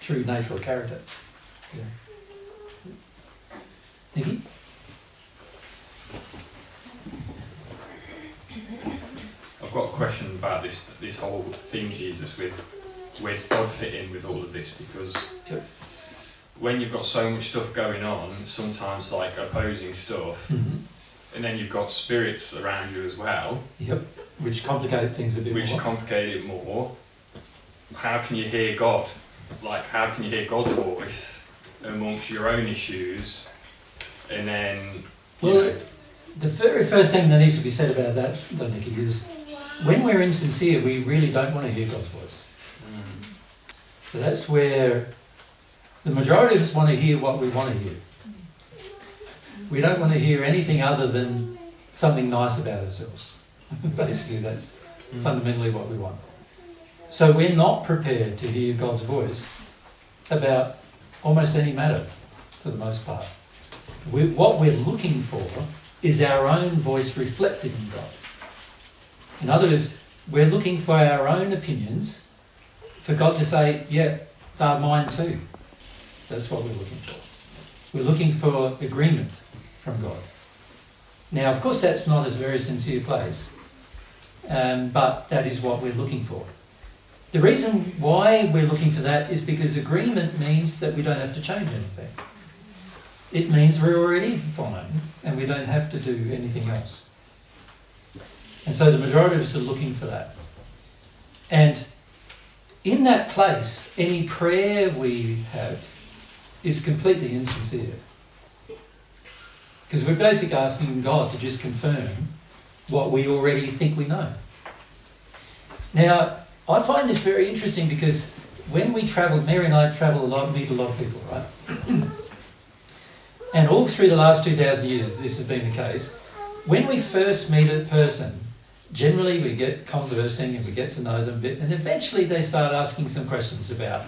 true nature or character. Yeah. Nikki? I've got a question about this whole thing, Jesus, with where does God fit in with all of this? Because when you've got so much stuff going on, sometimes like opposing stuff, and then you've got spirits around you as well. Yep, which complicate things a bit more. Which complicate it more. How can you hear God? Like, how can you hear God's voice amongst your own issues? And then, the very first thing that needs to be said about that, though, Nikki, is when we're insincere, we really don't want to hear God's voice. So that's where the majority of us want to hear what we want to hear. We don't want to hear anything other than something nice about ourselves. Basically, that's fundamentally what we want. So we're not prepared to hear God's voice about almost any matter, for the most part. What we're looking for is our own voice reflected in God. In other words, we're looking for our own opinions, for God to say, yeah, they're mine too. That's what we're looking for. We're looking for agreement from God. Now, of course, that's not a very sincere place, but that is what we're looking for. The reason why we're looking for that is because agreement means that we don't have to change anything. It means we're already fine and we don't have to do anything else. And so the majority of us are looking for that. And in that place, any prayer we have is completely insincere. Because we're basically asking God to just confirm what we already think we know. Now, I find this very interesting because when we travel, Mary and I travel a lot, meet a lot of people, right? And all through the last 2,000 years, this has been the case. When we first meet a person, generally we get conversing and we get to know them a bit, and eventually they start asking some questions about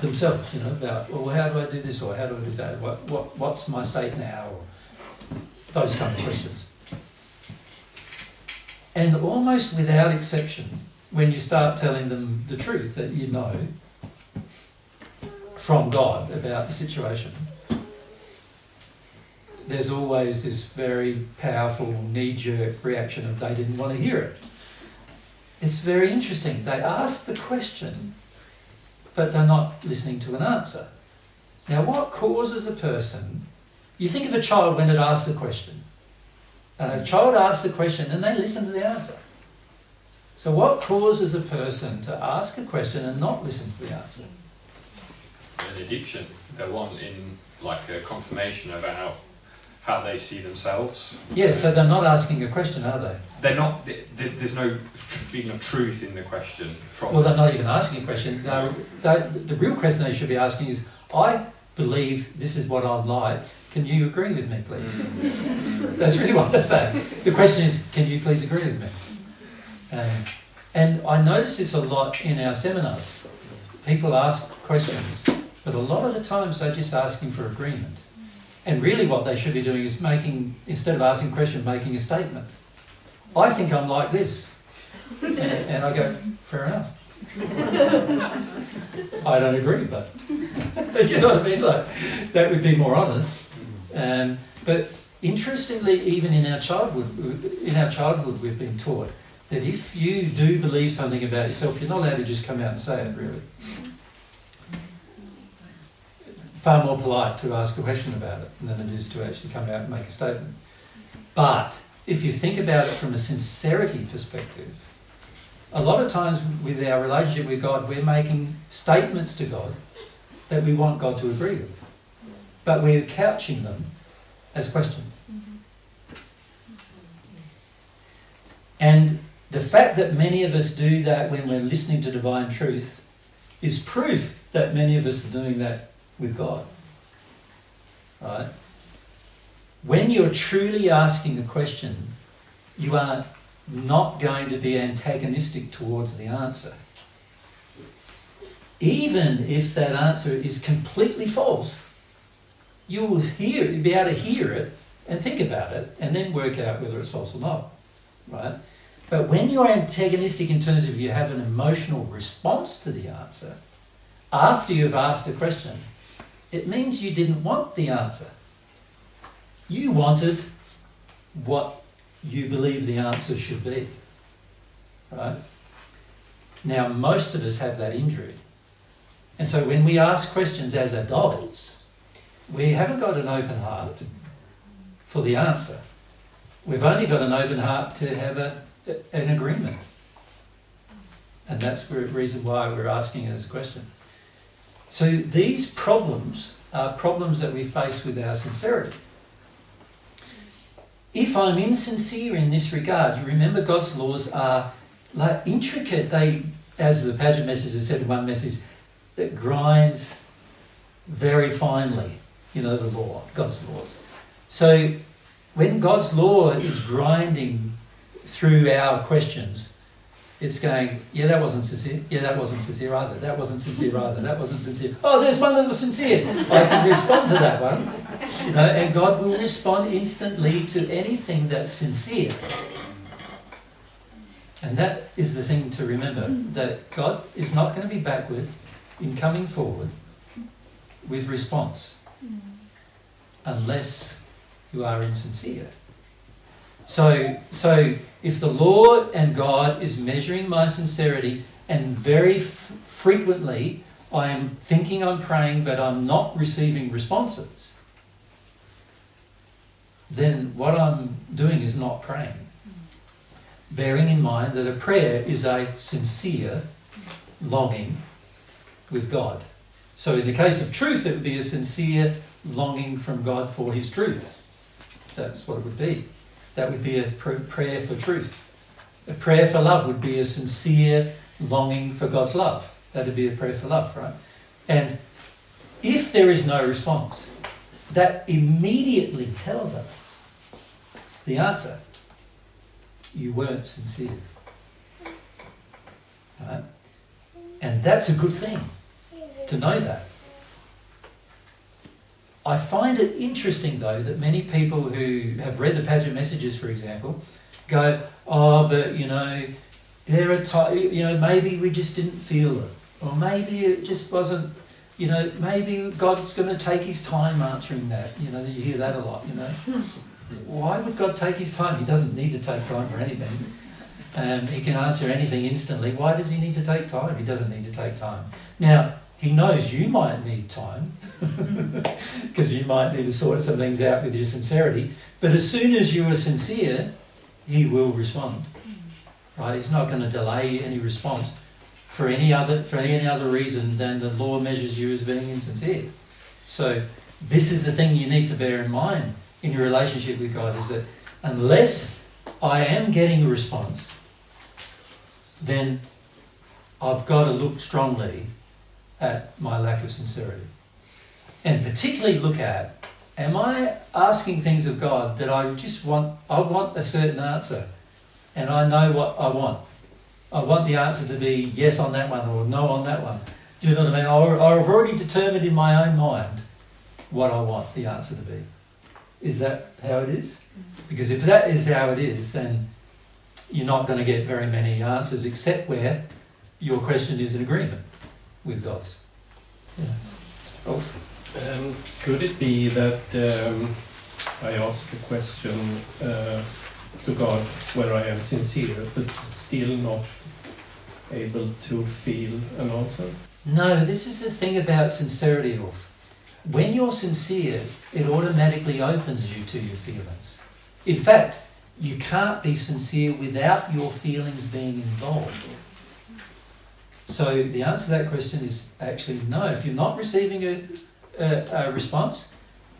themselves, about, well, how do I do this or how do I do that? What's my state now? Or those kind of questions. And almost without exception, when you start telling them the truth that you know from God about the situation, there's always this very powerful knee-jerk reaction of they didn't want to hear it. It's very interesting. They ask the question, but they're not listening to an answer. Now, what causes a person... You think of a child when it asks the question. A child asks the question and they listen to the answer. So what causes a person to ask a question and not listen to the answer? An addiction. They want in like a confirmation about how they see themselves. Yeah, so they're not asking a question, are they? They're not. There's no feeling of truth in the question. Well, they're not even asking a question. The real question they should be asking is, I believe this is what I'm like. Can you agree with me, please? That's really what they're saying. The question is, can you please agree with me? And I notice this a lot in our seminars. People ask questions, but a lot of the times they're just asking for agreement. And really what they should be doing is instead of asking a question, making a statement. I think I'm like this. And I go, fair enough. I don't agree, but you know what I mean? Like, that would be more honest. But interestingly, even in our childhood, we've been taught that if you do believe something about yourself, you're not allowed to just come out and say it, really. Far more polite to ask a question about it than it is to actually come out and make a statement. But if you think about it from a sincerity perspective, a lot of times with our relationship with God, we're making statements to God that we want God to agree with. But we're couching them as questions. And the fact that many of us do that when we're listening to divine truth is proof that many of us are doing that with God. Right? When you're truly asking a question, you are not going to be antagonistic towards the answer. Even if that answer is completely false, you'll be able to hear it and think about it and then work out whether it's false or not. Right? But when you're antagonistic in terms of you have an emotional response to the answer, after you've asked a question, it means you didn't want the answer. You wanted what you believe the answer should be, right? Now, most of us have that injury. And so when we ask questions as adults, we haven't got an open heart for the answer. We've only got an open heart to have an agreement. And that's the reason why we're asking it as a question. So these problems are problems that we face with our sincerity. If I'm insincere in this regard, you remember God's laws are like intricate. They, as the Paget message has said in one message, it grinds very finely, the law, God's laws. So when God's law is grinding through our questions, it's going, yeah, that wasn't sincere. Yeah, that wasn't sincere either. That wasn't sincere either. That wasn't sincere. Oh, there's one that was sincere. I can respond to that one. And God will respond instantly to anything that's sincere. And that is the thing to remember, that God is not going to be backward in coming forward with response unless you are insincere. So if the Lord and God is measuring my sincerity, and very frequently I am thinking I'm praying but I'm not receiving responses, then what I'm doing is not praying. Bearing in mind that a prayer is a sincere longing with God. So in the case of truth, it would be a sincere longing from God for his truth. That's what it would be. That would be a prayer for truth. A prayer for love would be a sincere longing for God's love. That would be a prayer for love, right? And if there is no response, that immediately tells us the answer. You weren't sincere. Right? And that's a good thing to know that. I find it interesting, though, that many people who have read the Paget messages, for example, go, oh, but, there are times, maybe we just didn't feel it. Or maybe it just wasn't, maybe God's going to take his time answering that. You hear that a lot, Why would God take his time? He doesn't need to take time for anything. He can answer anything instantly. Why does he need to take time? He doesn't need to take time. Now, he knows you might need time because you might need to sort some things out with your sincerity. But as soon as you are sincere, he will respond. Right? He's not going to delay any response for any other reason than the law measures you as being insincere. So this is the thing you need to bear in mind in your relationship with God, is that unless I am getting a response, then I've got to look strongly at my lack of sincerity. And particularly look at, am I asking things of God that I want a certain answer, and I know what I want. I want the answer to be yes on that one or no on that one. Do you know what I mean? I've already determined in my own mind what I want the answer to be. Is that how it is? Because if that is how it is, then you're not going to get very many answers except where your question is in agreement with God's. Yeah. Oh. Could it be that I ask a question to God where I am sincere, but still not able to feel an answer? No, this is the thing about sincerity, Ulf. When you're sincere, it automatically opens you to your feelings. In fact, you can't be sincere without your feelings being involved. So the answer to that question is actually no. If you're not receiving a response,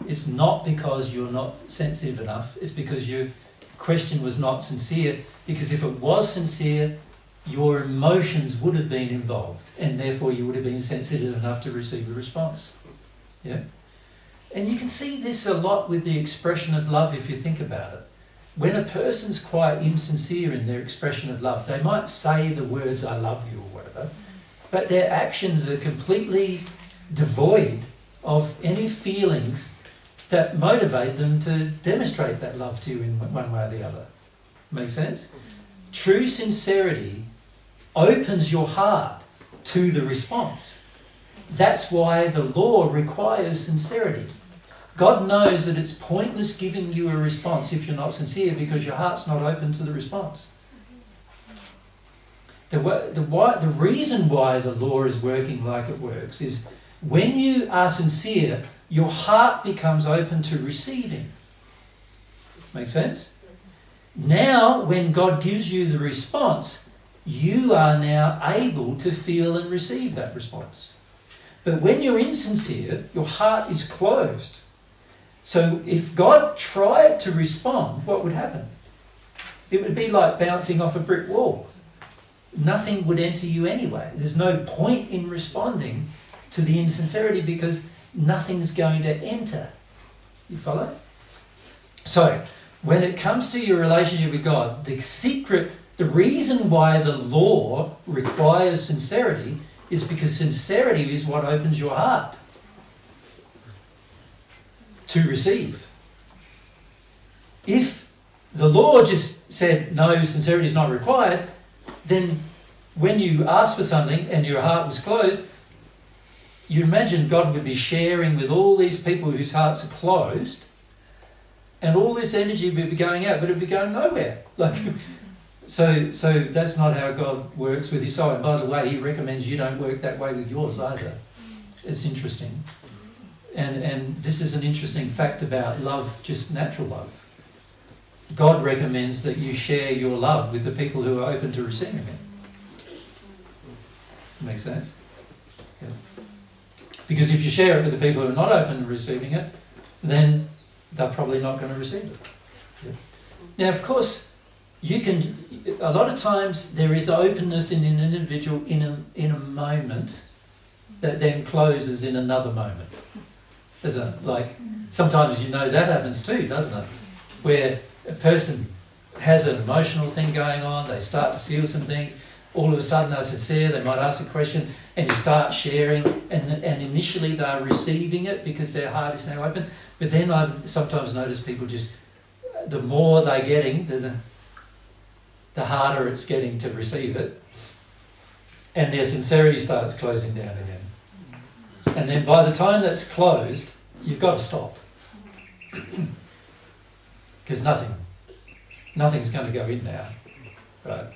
it's not because you're not sensitive enough. It's because your question was not sincere. Because if it was sincere, your emotions would have been involved, and therefore you would have been sensitive enough to receive a response. Yeah? And you can see this a lot with the expression of love if you think about it. When a person's quite insincere in their expression of love, they might say the words, I love you or whatever, but their actions are completely devoid of any feelings that motivate them to demonstrate that love to you in one way or the other. Make sense? True sincerity opens your heart to the response. That's why the law requires sincerity. God knows that it's pointless giving you a response if you're not sincere, because your heart's not open to the response. The reason why the law is working like it works is when you are sincere, your heart becomes open to receiving. Make sense? Now, when God gives you the response, you are now able to feel and receive that response. But when you're insincere, your heart is closed. So if God tried to respond, what would happen? It would be like bouncing off a brick wall. Nothing would enter you anyway. There's no point in responding to the insincerity because nothing's going to enter. You follow? So, when it comes to your relationship with God, the reason why the law requires sincerity is because sincerity is what opens your heart to receive. If the law just said, no, sincerity is not required, then when you asked for something and your heart was closed, you imagine God would be sharing with all these people whose hearts are closed, and all this energy would be going out, but it would be going nowhere. So that's not how God works with his soul. And by the way, he recommends you don't work that way with yours either. It's interesting. And this is an interesting fact about love, just natural love. God recommends that you share your love with the people who are open to receiving it. Makes sense? Yeah. Because if you share it with the people who are not open to receiving it, then they're probably not going to receive it. Yeah. Now, of course, a lot of times there is openness in an individual in a moment that then closes in another moment. Isn't it? Like, sometimes that happens too, doesn't it? Where a person has an emotional thing going on, they start to feel some things, all of a sudden they're sincere, they might ask a question and you start sharing, and initially they're receiving it because their heart is now open. But then I've sometimes noticed people just, the more they're getting, the harder it's getting to receive it, and their sincerity starts closing down again. And then by the time that's closed, you've got to stop. Because nothing's going to go in now. Right?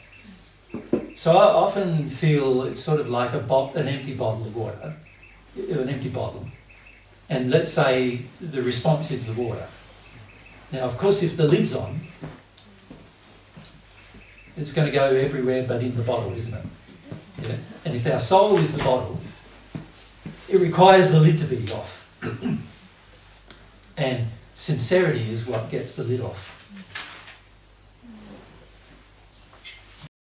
So I often feel it's sort of like an empty bottle of water, an empty bottle. And let's say the response is the water. Now, of course, if the lid's on, it's going to go everywhere but in the bottle, isn't it? Yeah? And if our soul is the bottle, it requires the lid to be off. And sincerity is what gets the lid off.